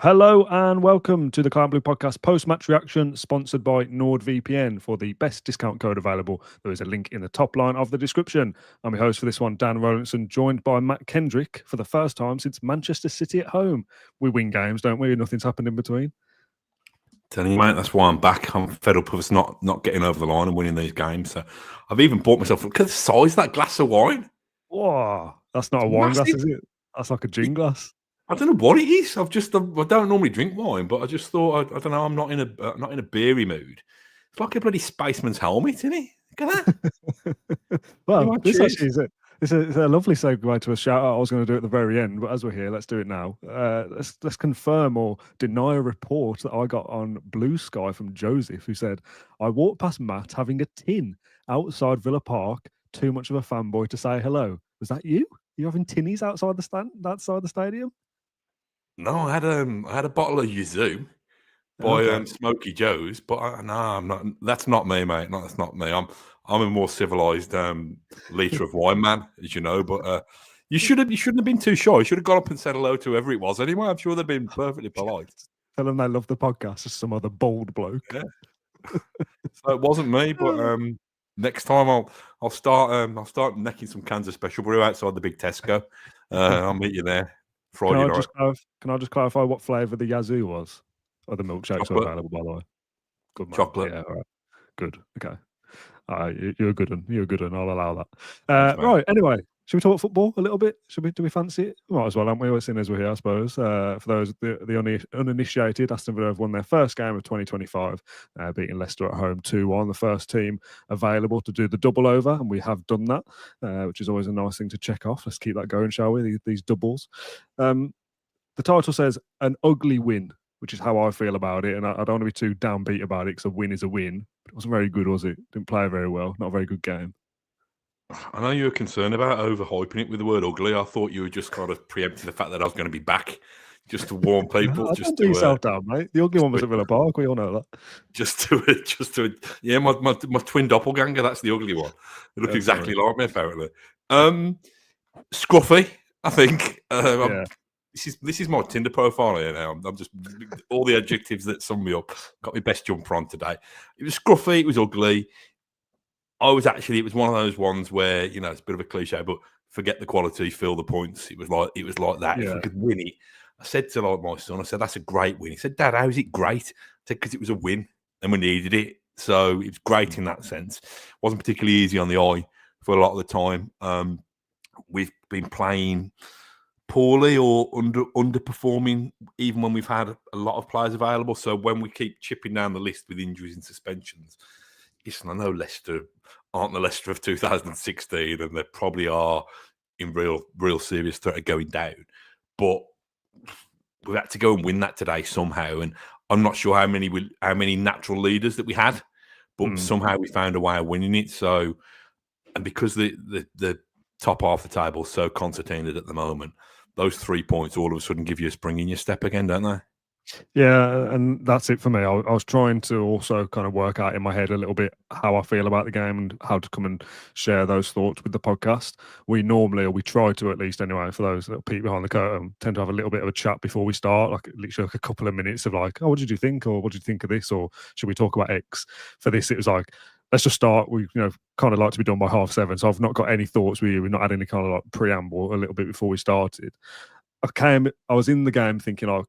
Hello and welcome to the Client Blue Podcast post-match reaction, sponsored by NordVPN. For the best discount code available, there is a link in the top line of the description. I'm your host for this one, Dan Rolinson, joined by Mat Kendrick for the first time since Manchester City at home. We win games, don't we? Nothing's happened in between. Telling you, mate, that's why I'm back. I'm fed up with us not getting over the line and winning these games. So I've even bought myself, look at the size of that glass of wine. Whoa, that's not a wine glass, is it? That's like a gin glass. I don't know what it is. I don't normally drink wine, but I just thought I don't know. I'm not in a beery mood. It's like a bloody spaceman's helmet, isn't it? Look at that. Well, this actually is it. It's a lovely segue to a shout out I was going to do at the very end, but as we're here, let's do it now. Let's confirm or deny a report that I got on Blue Sky from Joseph, who said, I walked past Matt having a tin outside Villa Park. Too much of a fanboy to say hello. Was that you? You having tinnies outside the stadium? No, I had a bottle of Yuzu by Smoky Joe's, but no, I'm not. That's not me, mate. No, that's not me. I'm a more civilized liter of wine man, as you know. But you shouldn't have been too shy. You should have gone up and said hello to whoever it was. Anyway, I'm sure they've been perfectly polite. Tell them they love the podcast. As some other bold bloke. Yeah. So it wasn't me, but next time I'll start necking some cans of special brew outside the big Tesco. I'll meet you there Friday night. Can I just clarify what flavour the Yazoo was? Or the milkshakes are available, by the way. Good, man. Chocolate. Yeah, all right. Good. Okay. All right, you're a good one. You're a good one. I'll allow that. Right. Anyway, should we talk football a little bit? Do we fancy it? Might as well, haven't we? As soon as we're here, I suppose. For those the uninitiated, Aston Villa have won their first game of 2025, beating Leicester at home 2-1. The first team available to do the double over, and we have done that, which is always a nice thing to check off. Let's keep that going, shall we? These doubles. The title says an ugly win, which is how I feel about it. And I don't want to be too downbeat about it because a win is a win. But it wasn't very good, was it? Didn't play very well. Not a very good game. I know you were concerned about overhyping it with the word ugly. I thought you were just kind of preempting the fact that I was going to be back just to warn people. Just do yourself down, mate. The ugly one was at Villa Park. We all know that. Yeah, my twin doppelganger. That's the ugly one. They look exactly like me, apparently. Scruffy, I think. This is my Tinder profile here now. I'm just all the adjectives that sum me up. Got my best jumper on today. It was scruffy. It was ugly. It was one of those ones where, you know, it's a bit of a cliche, but forget the quality, feel the points. It was like that. Yeah. If we could win it, I said to my son, I said, that's a great win. He said, Dad, how is it great? I said, because it was a win and we needed it. So it was great in that sense. Wasn't particularly easy on the eye for a lot of the time. We've been playing poorly or underperforming, even when we've had a lot of players available. So when we keep chipping down the list with injuries and suspensions, listen, I know Leicester aren't the Leicester of 2016, and they probably are in real serious threat of going down. But we've had to go and win that today somehow. And I'm not sure how many natural leaders that we had, but somehow we found a way of winning it. So, and because the top half of the table is so concertinaed at the moment, those 3 points all of a sudden give you a spring in your step again, don't they? Yeah, and that's it for me. I was trying to also kind of work out in my head a little bit how I feel about the game and how to come and share those thoughts with the podcast. We normally, or we try to at least anyway, for those that peek behind the curtain, tend to have a little bit of a chat before we start, like literally like a couple of minutes of like, oh, what did you think? Or what did you think of this? Or should we talk about X? For this, it was like, let's just start. We, kind of like to be done by 7:30. So I've not got any thoughts. We've not had any kind of like preamble a little bit before we started. I was in the game thinking like,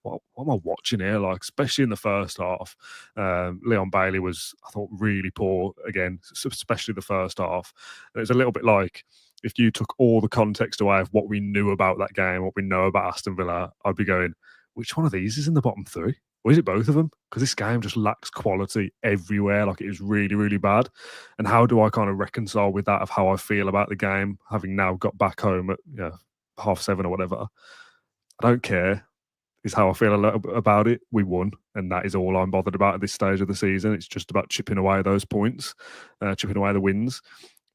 what am I watching here? Like, especially in the first half, Leon Bailey was, I thought, really poor again, especially the first half. And it's a little bit like if you took all the context away of what we knew about that game, what we know about Aston Villa, I'd be going, which one of these is in the bottom three? Or is it both of them? Because this game just lacks quality everywhere. Like, it was really, really bad. And how do I kind of reconcile with that of how I feel about the game, having now got back home at 7:30 or whatever? I don't care. Is how I feel about it. We won, and that is all I'm bothered about at this stage of the season. It's just about chipping away those points, chipping away the wins.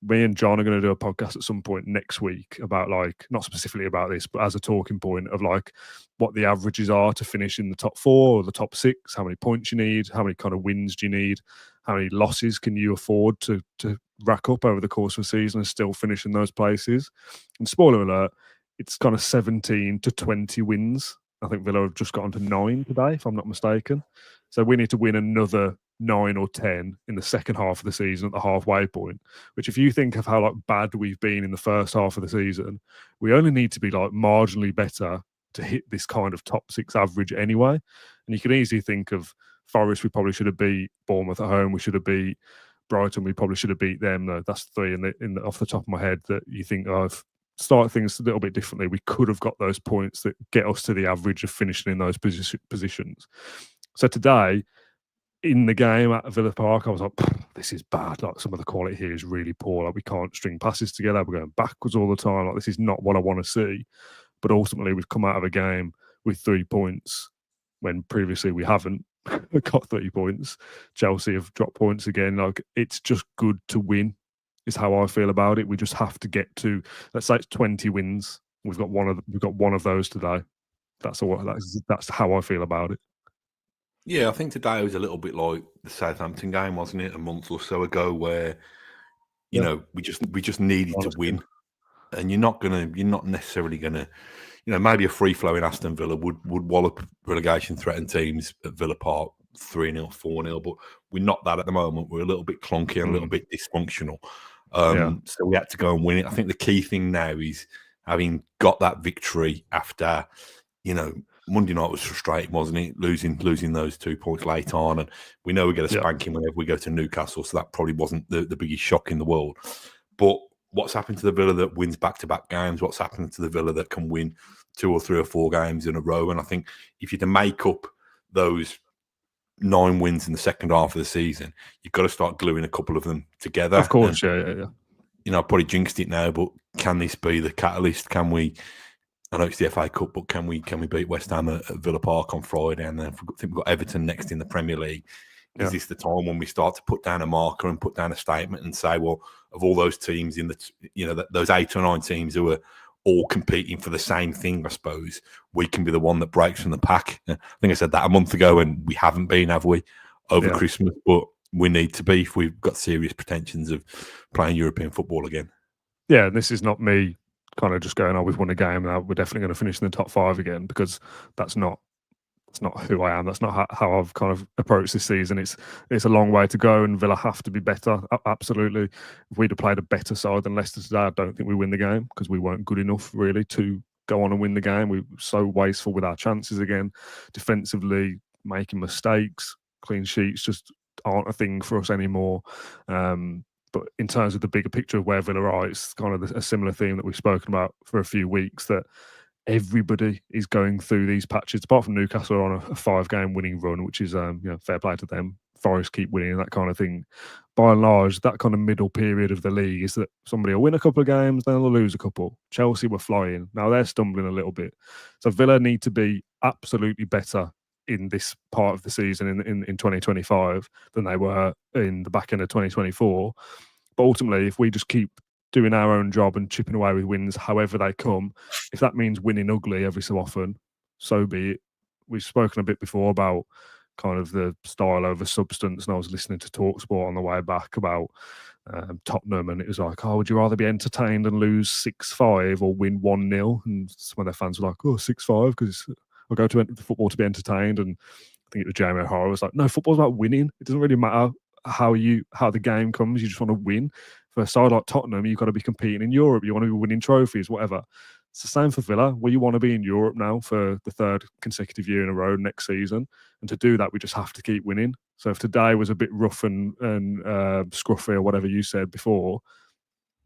Me and John are going to do a podcast at some point next week about, like, not specifically about this, but as a talking point of like what the averages are to finish in the top 4 or the top 6, how many points you need, how many kind of wins do you need, how many losses can you afford to rack up over the course of a season and still finish in those places. And spoiler alert, it's kind of 17 to 20 wins I think Villa have just got on to 9 today, if I'm not mistaken. So we need to win another 9 or 10 in the second half of the season at the halfway point, which if you think of how bad we've been in the first half of the season, we only need to be marginally better to hit this kind of top 6 average anyway. And you can easily think of Forest, we probably should have beat Bournemouth at home, we should have beat Brighton, we probably should have beat them. That's 3 off the top of my head that you think I've started things a little bit differently. We could have got those points that get us to the average of finishing in those positions. So today, in the game at Villa Park, I was like, this is bad. Some of the quality here is really poor. We can't string passes together. We're going backwards all the time. This is not what I want to see. But ultimately, we've come out of a game with 3 points when previously we haven't got 3 points. Chelsea have dropped points again. It's just good to win, is how I feel about it. We just have to get to, let's say it's 20 wins. We've got one of those today. That's how I feel about it. Yeah, I think today was a little bit like the Southampton game, wasn't it? A month or so ago, where you know we just needed to win, and you're not necessarily gonna, maybe a free flowing Aston Villa would wallop relegation threatened teams at Villa Park 3-0, 4-0, but we're not that at the moment. We're a little bit clunky and a little bit dysfunctional, so we had to go and win it. I think the key thing now is having got that victory after, Monday night was frustrating, wasn't it? Losing those 2 points late on, and we know we get a spanking whenever we go to Newcastle, so that probably wasn't the biggest shock in the world. But what's happened to the Villa that wins back-to-back games? What's happened to the Villa that can win 2 or 3 or 4 games in a row? And I think if you're to make up those 9 wins in the second half of the season, you've got to start gluing a couple of them together. Of course, yeah. I probably jinxed it now, but can this be the catalyst? Can we? I know it's the FA Cup, but can we beat West Ham at Villa Park on Friday? And then I think we've got Everton next in the Premier League. Is this the time when we start to put down a marker and put down a statement and say, well, of all those teams in those 8 or 9 teams who are all competing for the same thing, I suppose we can be the one that breaks from the pack. I think I said that a month ago, and we haven't been, have we, over Christmas? But we need to be if we've got serious pretensions of playing European football again. Yeah, and this is not me kind of just going, oh, we've won a game now, we're definitely going to finish in the top 5 again, because that's not who I am. That's not how I've kind of approached this season. It's a long way to go, and Villa have to be better. Absolutely. If we'd have played a better side than Leicester today, I don't think we win the game, because we weren't good enough really to go on and win the game. We were so wasteful with our chances again. Defensively, making mistakes, clean sheets just aren't a thing for us anymore. But in terms of the bigger picture of where Villa are, it's kind of a similar theme that we've spoken about for a few weeks, that everybody is going through these patches, apart from Newcastle on a 5-game winning run, which is fair play to them. Forest keep winning and that kind of thing. By and large, that kind of middle period of the league is that somebody will win a couple of games, then they'll lose a couple. Chelsea were flying. Now they're stumbling a little bit. So Villa need to be absolutely better in this part of the season in 2025 than they were in the back end of 2024. But ultimately, if we just keep doing our own job and chipping away with wins however they come, if that means winning ugly every so often, so be it. We've spoken a bit before about kind of the style over substance, and I was listening to TalkSport on the way back about Tottenham, and it was like, oh, would you rather be entertained and lose 6-5 or win 1-0? And some of their fans were like, oh, 6-5, because I'll go to football to be entertained. And I think it was Jamie O'Hara was like, no, football's about winning. It doesn't really matter how the game comes. You just want to win. For a side like Tottenham, you've got to be competing in Europe. You want to be winning trophies, whatever. It's the same for Villa. We want to be in Europe now for the 3rd consecutive year in a row next season. And to do that, we just have to keep winning. So if today was a bit rough and scruffy or whatever you said before,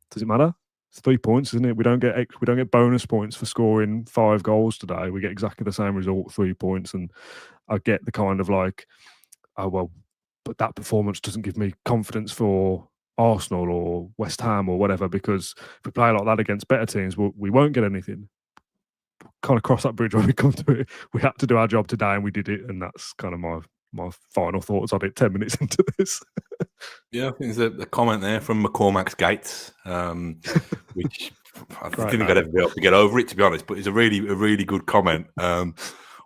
does it matter? It's 3 points, isn't it? We don't get bonus points for scoring 5 goals today. We get exactly the same result, 3 points. And I get the kind of like, oh well, but that performance doesn't give me confidence for Arsenal or West Ham or whatever, because if we play like that against better teams, we won't get anything. Kind of cross that bridge when we come to it. We had to do our job today and we did it, and that's kind of my final thoughts on it 10 minutes into this. Yeah, I think there's a comment there from McCormack's Gates, which I didn't be able to get over it, to be honest, but it's a really good comment.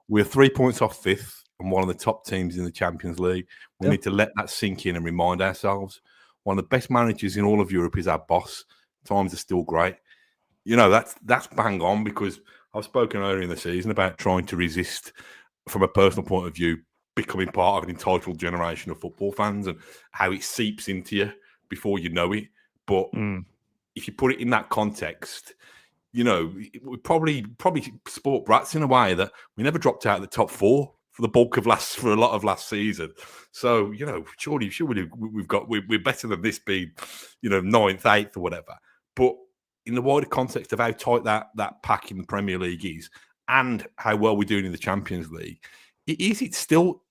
We're 3 points off 5th and one of the top teams in the Champions League. We need to let that sink in and remind ourselves one of the best managers in all of Europe is our boss. Times are still great. That's bang on, because I've spoken earlier in the season about trying to resist, from a personal point of view, becoming part of an entitled generation of football fans and how it seeps into you before you know it. But if you put it in that context, we probably sport brats in a way that we never dropped out of the top four for the bulk of for a lot of last season. So, surely we're better than this being, 9th, 8th or whatever. But in the wider context of how tight that pack in the Premier League is and how well we're doing in the Champions League, it's still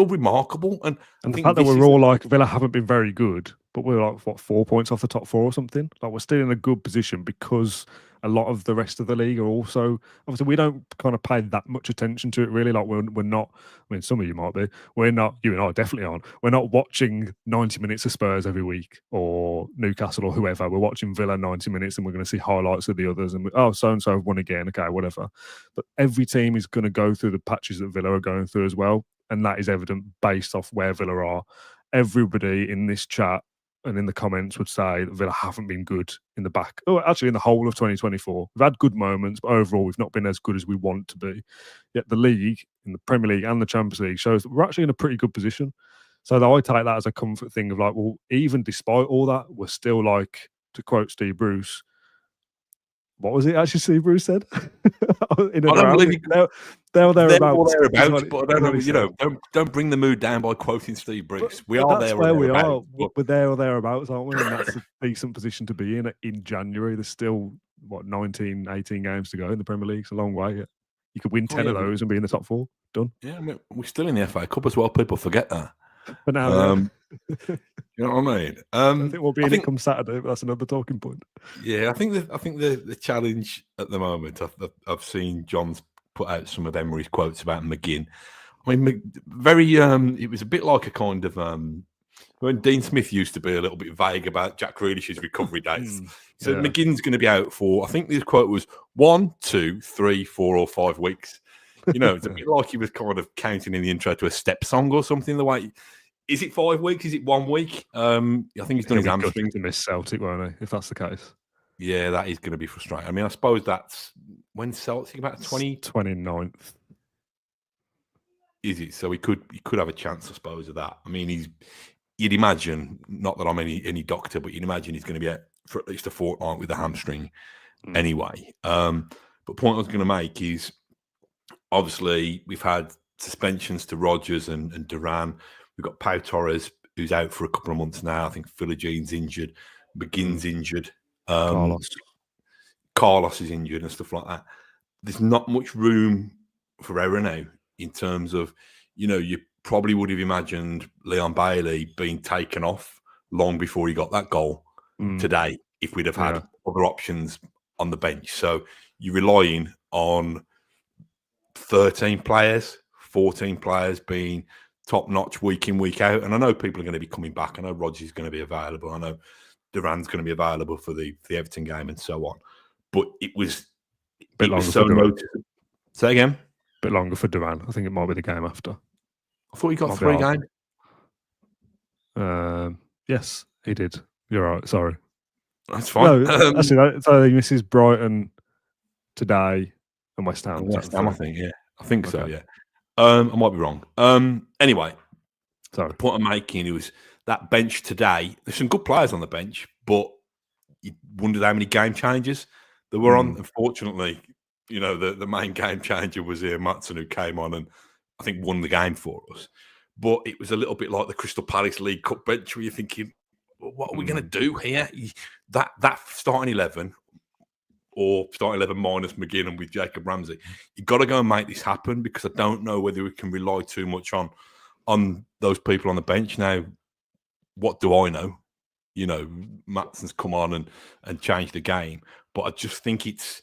remarkable. And the fact that we're all like, Villa haven't been very good, but we're like, 4 points off the top four or something? Like, we're still in a good position because a lot of the rest of the league are also, obviously, we don't kind of pay that much attention to it, really. Like, we're not, I mean, some of you might be, we're not, you and I definitely aren't. We're not watching 90 minutes of Spurs every week or Newcastle or whoever. We're watching Villa 90 minutes and we're going to see highlights of the others and, so-and-so have won again, okay, whatever. But every team is going to go through the patches that Villa are going through as well. And that is evident based off where Villa are. Everybody in this chat and in the comments would say that Villa haven't been good in the back. Oh, actually, in the whole of 2024. We've had good moments, but overall, we've not been as good as we want to be. Yet the league, in the Premier League and the Champions League, shows that we're actually in a pretty good position. So I take that as a comfort thing of like, well, even despite all that, we're still like, to quote Steve Bruce, what was it actually Steve Bruce said? I don't believe they're thereabouts. But I don't know, don't bring the mood down by quoting Steve Bruce. We are there. Where we are. We're there or thereabouts, aren't we? And that's a decent position to be in January. There's still, 18 games to go in the Premier League. It's a long way. You could win 10 of those and be in the top four. Done. Yeah, I mean, we're still in the FA Cup as well. People forget that. But now, you know what I mean? I think we'll be in it come Saturday, but that's another talking point. Yeah, I think the challenge at the moment. I've seen John's put out some of Emery's quotes about McGinn. I mean, it was a bit like a kind of when Dean Smith used to be a little bit vague about Jack Grealish's recovery dates. So McGinn's going to be out for, I think his quote was 1, 2, 3, 4, or 5 weeks. It's a bit like he was kind of counting in the intro to a step song or something. The way, is it 5 weeks? Is it 1 week? I think he's done his hamstring to miss Celtic, won't he? If that's the case. Yeah, that is going to be frustrating. I mean, I suppose that's when Celtic about 29th. Is it? So he could have a chance, I suppose, of that. I mean, you'd imagine, not that I'm any doctor, but you'd imagine he's going to be out for at least a fortnight with a hamstring anyway. But the point I was going to make is, obviously, we've had suspensions to Rodgers and Duran. We've got Pau Torres, who's out for a couple of months now. I think Philigine's injured. McGinn's injured. Carlos is injured and stuff like that. There's not much room for error now in terms of, you probably would have imagined Leon Bailey being taken off long before he got that goal today if we'd have had other options on the bench. So you're relying on 13 players, 14 players being top-notch week in, week out. And I know people are going to be coming back. I know Rodgers is going to be available. I know Duran's going to be available for the Everton game and so on. But it was so noticeable. Say again? A bit longer for Duran. I think it might be the game after. I thought he got 3 games. Yes, he did. You're right. Sorry. That's fine. No, actually, so he misses Brighton today and West Ham. West Ham, I think. Yeah, I think so. Yeah, I might be wrong. Anyway, sorry. The point I'm making was that bench today. There's some good players on the bench, but you wondered how many game changers there were on. Unfortunately, the main game changer was Matson, who came on and I think won the game for us. But it was a little bit like the Crystal Palace League Cup bench where you're thinking, what are we going to do here? That starting 11 or starting 11 minus McGinn and with Jacob Ramsey, you've got to go and make this happen because I don't know whether we can rely too much on those people on the bench. Now, what do I know? Matson's come on and changed the game. But I just think it's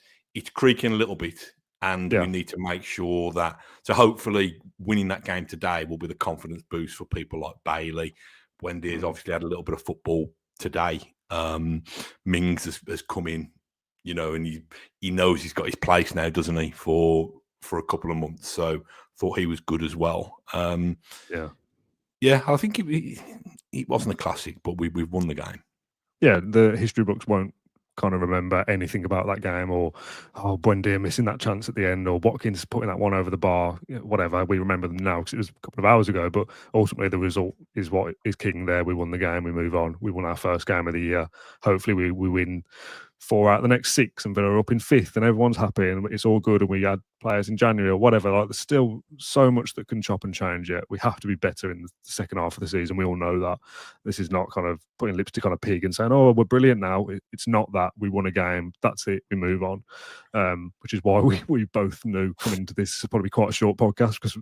creaking a little bit. And we need to make sure that, so hopefully winning that game today will be the confidence boost for people like Bailey. Wendy has obviously had a little bit of football today. Mings has come in, and he knows he's got his place now, doesn't he, for a couple of months. So thought he was good as well. I think it wasn't a classic, but we've won the game. Yeah, the history books won't kind of remember anything about that game, or Buendia missing that chance at the end, or Watkins putting that one over the bar, whatever. We remember them now because it was a couple of hours ago, but ultimately the result is what is king there. We won the game, we move on. We won our first game of the year. Hopefully we win 4 out of the next 6 and Villa are up in 5th and everyone's happy and it's all good and we had players in January or whatever. Like, there's still so much that can chop and change yet. We have to be better in the second half of the season. We all know that. This is not kind of putting lipstick on a pig and saying, oh, we're brilliant now. It's not that. We won a game. That's it. We move on. Which is why we both knew coming into this is probably quite a short podcast because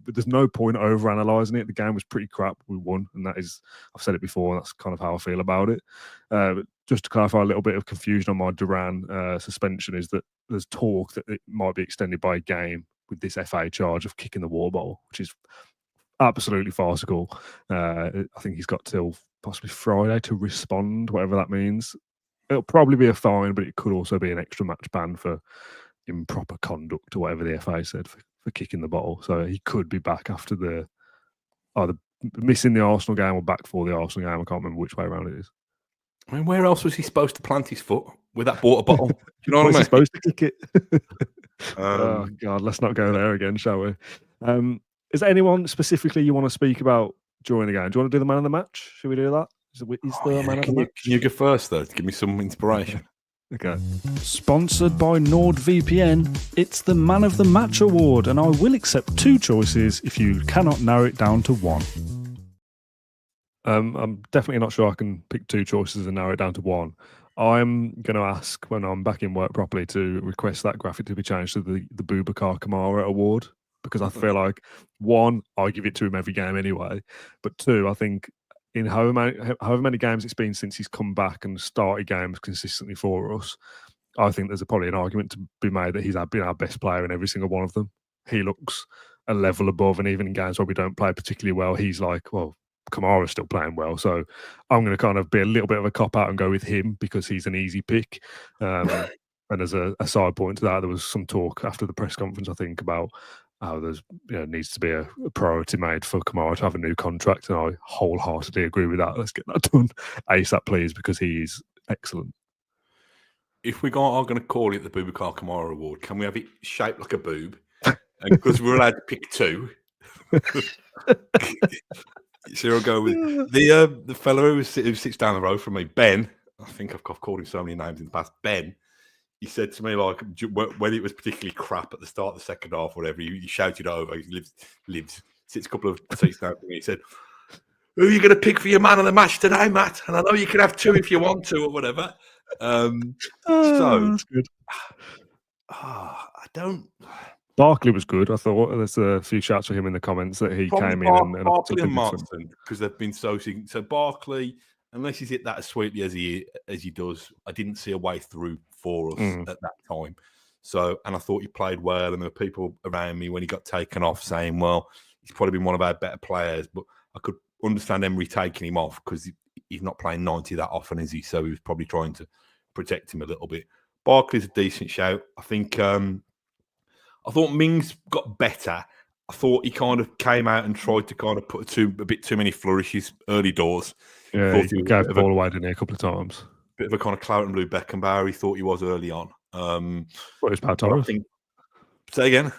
there's no point over analysing it. The game was pretty crap. We won. And that is, I've said it before, that's kind of how I feel about it. Just to clarify a little bit of confusion on my Duran suspension is that there's talk that it might be extended by a game with this FA charge of kicking the water bottle, which is absolutely farcical. I think he's got till possibly Friday to respond, whatever that means. It'll probably be a fine, but it could also be an extra match ban for improper conduct or whatever the FA said for kicking the bottle. So he could be back after either missing the Arsenal game or back for the Arsenal game. I can't remember which way around it is. I mean, where else was he supposed to plant his foot with that water bottle? Do you know what I mean? He supposed to kick it? Oh, God, let's not go there again, shall we? Is there anyone specifically you want to speak about during the game? Do you want to do the man of the match? Should we do that? Is the man of the match? Can you go first, though, to give me some inspiration? Okay. Sponsored by NordVPN, it's the Man of the Match award, and I will accept 2 choices if you cannot narrow it down to 1. I'm definitely not sure I can pick 2 choices and narrow it down to 1. I'm going to ask when I'm back in work properly to request that graphic to be changed to the Boubacar Kamara award, because I feel like, 1, I give it to him every game anyway, but 2, I think in however many games it's been since he's come back and started games consistently for us, I think there's probably an argument to be made that he's been our best player in every single one of them. He looks a level above, and even in games where we don't play particularly well, he's like, well, Kamara's still playing well, so I'm going to kind of be a little bit of a cop-out and go with him because he's an easy pick. And as a side point to that, there was some talk after the press conference, I think, about how there's needs to be a priority made for Kamara to have a new contract, and I wholeheartedly agree with that. Let's get that done ASAP, please, because he is excellent. If we are going to call it the Boubacar Kamara Award, can we have it shaped like a boob? Because we're allowed to pick 2. So I'll go with the fellow who sits down the road from me, Ben. I think I've called him so many names in the past. Ben, he said to me, like, when it was particularly crap at the start of the second half, or whatever, he shouted over. He lives, sits a couple of seats down from me. He said, "Who are you going to pick for your man of the match today, Matt? And I know you can have 2 if you want to, or whatever." So that's good. I don't. Barkley was good. I thought there's a few shouts for him in the comments that he came in and Barkley and Marston, because they've been so Barkley, unless he's hit that as sweetly as he does, I didn't see a way through for us at that time. So, and I thought he played well, and there were people around me when he got taken off saying, well, he's probably been one of our better players, but I could understand Emery taking him off because he's not playing 90 that often, is he? So he was probably trying to protect him a little bit. Barkley's a decent shout. I think I thought Mings got better. I thought he kind of came out and tried to kind of put a bit too many flourishes early doors. Yeah, he gave the ball away, didn't he, a couple of times. Bit of a kind of Claret and Blue Beckenbauer he thought he was early on. What is Pau Torres? Say again? I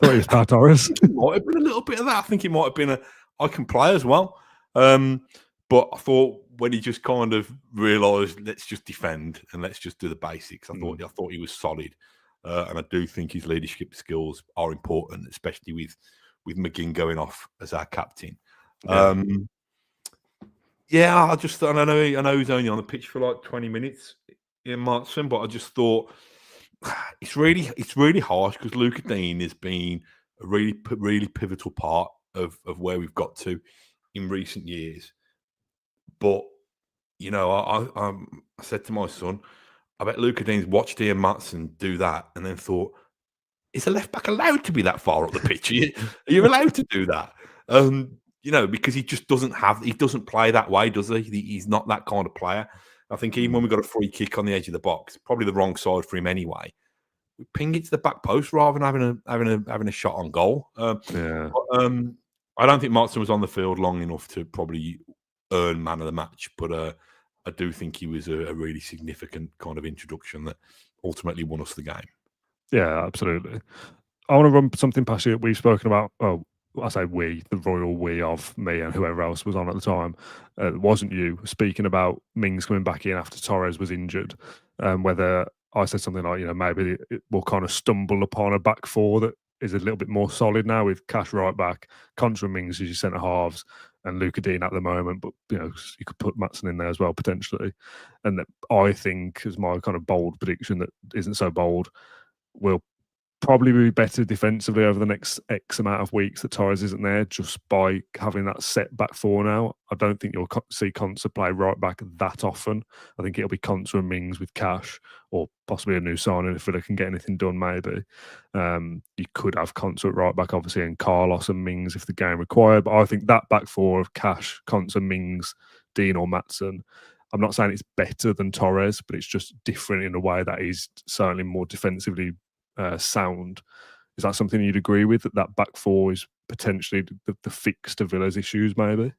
thought he was Pau Torres. Might have been a little bit of that. I think he might have been I can play as well. But I thought when he just kind of realised, let's just defend and let's just do the basics, I thought he was solid. And I do think his leadership skills are important, especially with McGinn going off as our captain. Yeah, I know he's only on the pitch for like 20 minutes in Martin, but I just thought it's really harsh because Luca Dean has been a really pivotal part of where we've got to in recent years. But I said to my son, I bet Luca Dean's watched Ian Matson do that and then thought, is a left back allowed to be that far up the pitch? Are you allowed to do that? Because he just doesn't play that way, does he? He's not that kind of player. I think even when we got a free kick on the edge of the box, probably the wrong side for him anyway, we ping it to the back post rather than having a shot on goal. But, I don't think Matson was on the field long enough to probably earn man of the match, but I do think he was a really significant kind of introduction that ultimately won us the game. Yeah, absolutely. I want to run something past you. We've spoken about, I say we, the royal we of me and whoever else was on at the time. It wasn't you speaking about Mings coming back in after Torres was injured. Whether I said something like, maybe it will kind of stumble upon a back four that is a little bit more solid now with Cash right back, Contra and Mings as your centre halves, and Luca Dean at the moment. But, you could put Matson in there as well, potentially. And that I think, as my kind of bold prediction that isn't so bold, will probably be better defensively over the next X amount of weeks that Torres isn't there, just by having that set back four now. I don't think you'll see Konsa play right back that often. I think it'll be Konsa and Mings with Cash, or possibly a new signing if Villa can get anything done, maybe. You could have Konsa at right back, obviously, and Carlos and Mings if the game required. But I think that back four of Cash, Konsa, Mings, Dean or Matson, I'm not saying it's better than Torres, but it's just different in a way that is certainly more defensively sound. Is that something you'd agree with, that back four is potentially the fix to Villa's issues, maybe?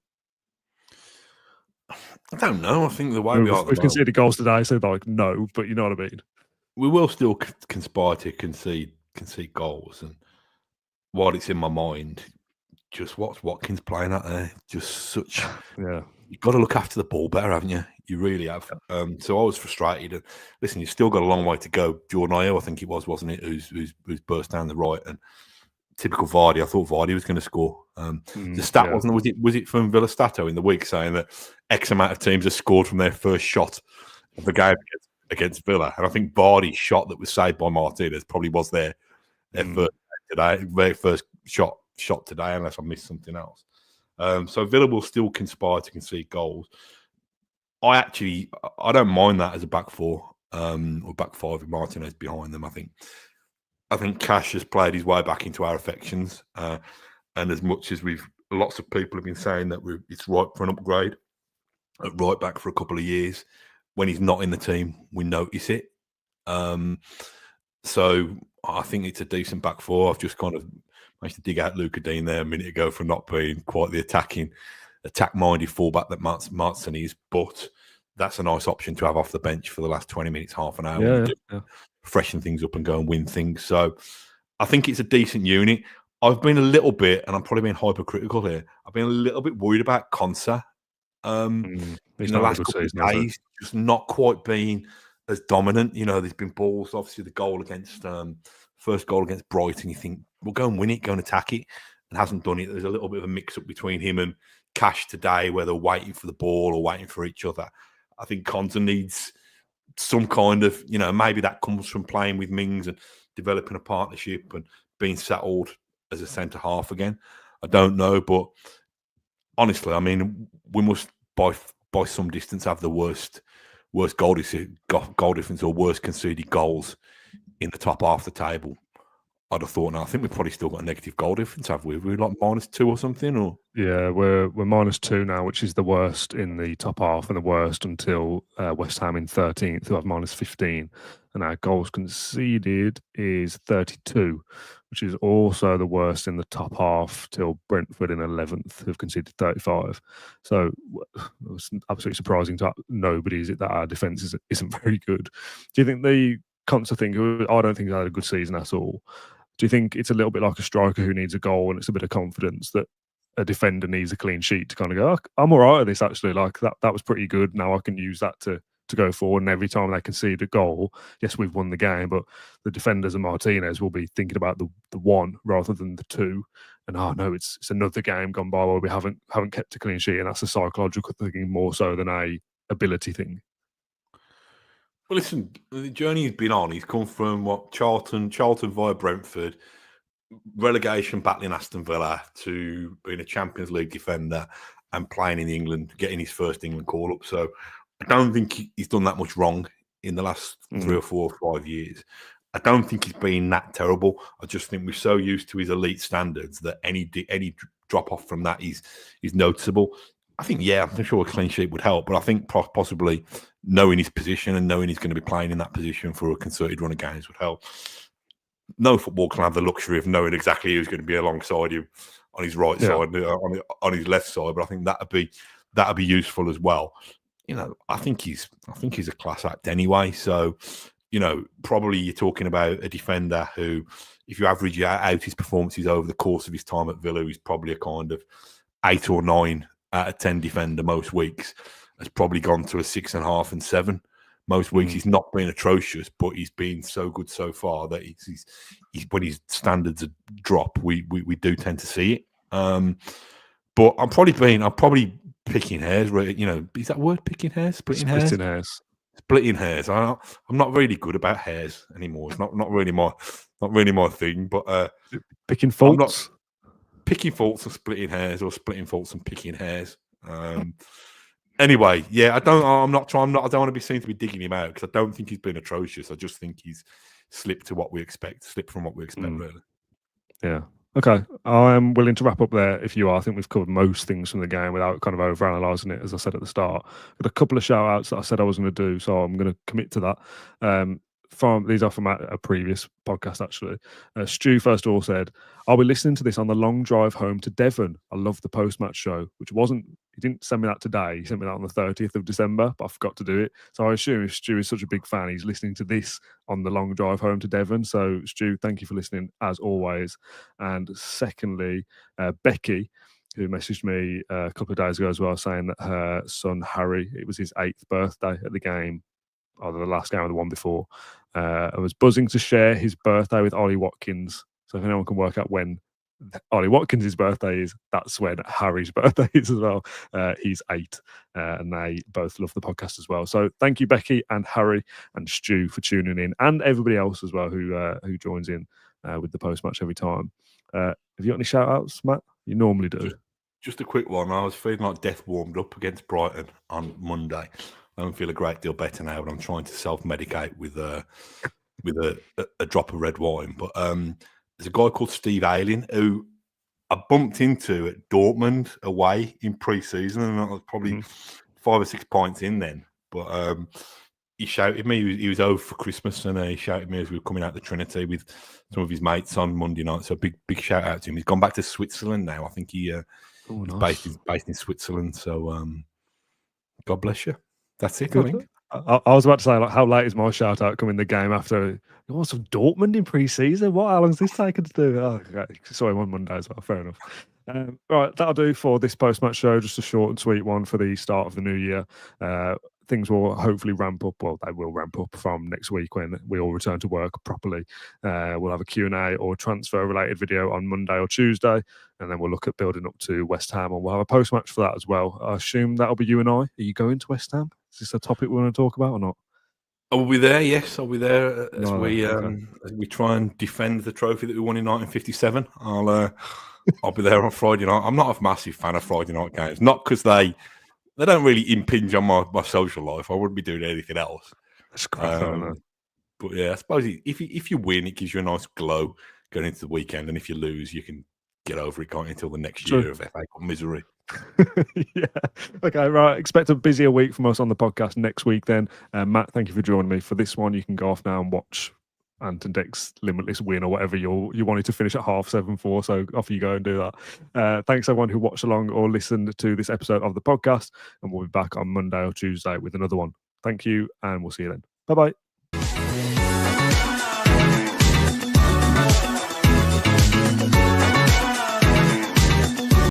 I don't know. I think the way we are, we've conceded goals today, so no, but you know what I mean. We will still conspire to concede goals, and while it's in my mind, just watch Watkins playing out there. Just such, You've got to look after the ball better, haven't you? You really have. So I was frustrated. And listen, you've still got a long way to go. Jordan Ayew, I think it was, wasn't it? Who's burst down the right, and typical Vardy. I thought Vardy was going to score. The stat wasn't. Was it from Villa Stato in the week saying that X amount of teams have scored from their first shot of the game against Villa, and I think Vardy's shot that was saved by Martinez probably was their first shot today, unless I missed something else. So Villa will still conspire to concede goals. I don't mind that as a back four or back five with Martinez behind them. I think Cash has played his way back into our affections, and as much as lots of people have been saying that it's ripe for an upgrade at right back for a couple of years, when he's not in the team, we notice it. So I think it's a decent back four. I've just kind of managed to dig out Luca Dean there a minute ago for not being quite the attack-minded fullback that Martin is, but that's a nice option to have off the bench for the last 20 minutes, half an hour. Freshen things up and go and win things. So I think it's a decent unit. I've been a little bit, and I'm probably being hypercritical here, I've been a little bit worried about Konsa in the last couple of days, just not quite being as dominant. There's been balls, obviously the goal against first goal against Brighton, you think, we'll go and win it, go and attack it, and hasn't done it. There's a little bit of a mix-up between him and Cash today, where they're waiting for the ball or waiting for each other. I think Konsa needs some kind of, maybe that comes from playing with Mings and developing a partnership and being settled as a centre-half again. I don't know, but honestly, I mean, we must, by some distance, have the worst goal difference or worst conceded goals in the top half of the table. I'd have thought. Now I think we've probably still got a negative goal difference, have we? We're like -2 or something, or yeah, we're -2 now, which is the worst in the top half and the worst until West Ham in 13th, who have -15, and our goals conceded is 32, which is also the worst in the top half till Brentford in 11th, who've conceded 35. So it's absolutely surprising to nobody that our defence isn't very good. Do you think the Konsa thing, who I don't think he's had a good season at all, do you think it's a little bit like a striker who needs a goal and it's a bit of confidence, that a defender needs a clean sheet to kind of go, oh, I'm all right at this, actually. Like that was pretty good. Now I can use that to go forward. And every time they concede a goal, yes, we've won the game, but the defenders and Martinez will be thinking about the one rather than the two. And no, it's another game gone by where we haven't kept a clean sheet, and that's a psychological thing more so than a ability thing. Well, listen, the journey he's been on, he's come from Charlton via Brentford, relegation battling Aston Villa, to being a Champions League defender and playing in England, getting his first England call-up. So I don't think he's done that much wrong in the last 3 or 4 or 5 years. I don't think he's been that terrible. I just think we're so used to his elite standards that any drop-off from that is noticeable. I think, I'm sure a clean sheet would help, but I think possibly knowing his position and knowing he's going to be playing in that position for a concerted run of games would help. No football can have the luxury of knowing exactly who's going to be alongside him on his right side, on his left side, but I think that'd be useful as well. I think he's a class act anyway. So, probably you're talking about a defender who, if you average out his performances over the course of his time at Villa, he's probably a kind of 8 or 9 out of 10 defender most weeks. Has probably gone to a 6.5 and 7 most weeks. He's not been atrocious, but he's been so good so far that he's when his standards drop, we do tend to see it. But I'm probably picking hairs. Is that word picking hairs? Splitting hairs. Splitting hairs. I'm not really good about hairs anymore. It's not really my thing. But picking faults. Picking faults and splitting hairs, or splitting faults and picking hairs. Anyway, yeah, I don't want to be seen to be digging him out, because I don't think he's been atrocious. I just think he's slipped from what we expect, really. Yeah. Okay, I am willing to wrap up there if you are. I think we've covered most things from the game without kind of over-analysing it, as I said at the start. Got a couple of shout-outs that I said I was going to do, so I'm going to commit to that. These are from a previous podcast, actually. Stu, first of all, said, I'll be listening to this on the long drive home to Devon. I love the post-match show, which he didn't send me that today. He sent me that on the 30th of December, but I forgot to do it. So I assume if Stu is such a big fan, he's listening to this on the long drive home to Devon. So, Stu, thank you for listening, as always. And secondly, Becky, who messaged me a couple of days ago as well, saying that her son, Harry, it was his 8th birthday at the game, either the last game or the one before. I was buzzing to share his birthday with Ollie Watkins. So if anyone can work out when Ollie Watkins' birthday is, that's when Harry's birthday is as well. He's 8, and they both love the podcast as well. So thank you, Becky and Harry and Stu, for tuning in, and everybody else as well who joins in with the post-match every time. Have you got any shout-outs, Matt? You normally do. Just a quick one. I was feeling like death warmed up against Brighton on Monday. I don't feel a great deal better now, but I'm trying to self-medicate with a drop of red wine. But there's a guy called Steve Ayling who I bumped into at Dortmund away in pre-season, and I was probably 5 or 6 points in then. But he shouted me. He was over for Christmas, and he shouted me as we were coming out the Trinity with some of his mates on Monday night. So big shout out to him. He's gone back to Switzerland now. I think he's based in Switzerland. So God bless you. That's it. Good. I think. I was about to say, like, how late is my shout out coming the game after? Some Dortmund in pre-season. How long has this taken to do? Oh, okay. Sorry, on Monday as well. Fair enough. Right, that'll do for this post-match show. Just a short and sweet one for the start of the new year. Things will hopefully ramp up. Well, they will ramp up from next week when we all return to work properly. We'll have a Q&A or transfer-related video on Monday or Tuesday, and then we'll look at building up to West Ham, and we'll have a post-match for that as well. I assume that'll be you and I. Are you going to West Ham? Is this a topic we want to talk about or not? I'll be there. Yes, I'll be there as we try and defend the trophy that we won in 1957. I'll be there on Friday night. I'm not a massive fan of Friday night games, not because they don't really impinge on my social life. I wouldn't be doing anything else. But yeah, I suppose if you win, it gives you a nice glow going into the weekend, and if you lose, you can get over it, can't you, until the next year of FA Cup misery. Yeah. Okay, right. Expect a busier week from us on the podcast next week then. Matt, thank you for joining me for this one. You can go off now and watch Ant and Deck's Limitless win or whatever you wanted to finish at 7:30 for. So off you go and do that. Thanks everyone who watched along or listened to this episode of the podcast, and we'll be back on Monday or Tuesday with another one. Thank you, and we'll see you then. Bye-bye.